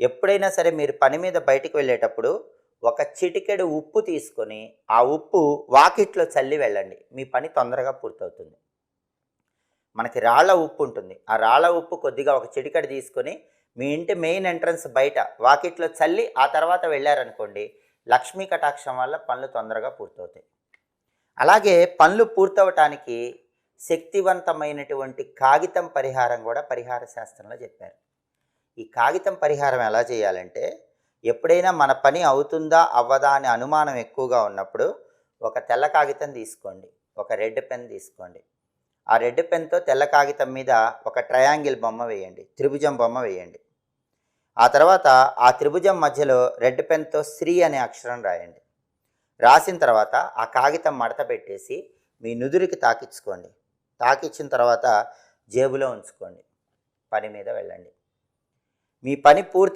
ఎప్పుడైనా సరే మీరు పని మీద బయటికి వెళ్ళేటప్పుడు ఒక చిటికెడు ఉప్పు తీసుకొని ఆ ఉప్పు వాకిట్లో చల్లి వెళ్ళండి. మీ పని తొందరగా పూర్తవుతుంది. మనకి రాళ్ళ ఉప్పు ఉంటుంది. ఆ రాళ్ళ ఉప్పు కొద్దిగా ఒక చిటికెడు తీసుకొని మీ ఇంటి మెయిన్ ఎంట్రన్స్ బయట వాకిట్లో చల్లి ఆ తర్వాత వెళ్ళారనుకోండి, లక్ష్మీ కటాక్షం వల్ల పనులు తొందరగా పూర్తవుతాయి. అలాగే పనులు పూర్తవటానికి శక్తివంతమైనటువంటి కాగితం పరిహారం కూడా పరిహార శాస్త్రంలో చెప్పారు. ఈ కాగితం పరిహారం ఎలా చేయాలంటే, ఎప్పుడైనా మన పని అవుతుందా అవ్వదా అనే అనుమానం ఎక్కువగా ఉన్నప్పుడు ఒక తెల్ల కాగితం తీసుకోండి, ఒక రెడ్ పెన్ తీసుకోండి. ఆ రెడ్ పెన్తో తెల్ల కాగితం మీద ఒక ట్రయాంగిల్ బొమ్మ వేయండి, త్రిభుజం బొమ్మ వేయండి. ఆ తర్వాత ఆ త్రిభుజం మధ్యలో రెడ్ పెన్తో శ్రీ అనే అక్షరం రాయండి. రాసిన తర్వాత ఆ కాగితం మడత పెట్టేసి మీ నుదురికి తాకించుకోండి. తాకిచ్చిన తర్వాత జేబులో ఉంచుకోండి. పని మీద వెళ్ళండి. మీ పని పూర్తి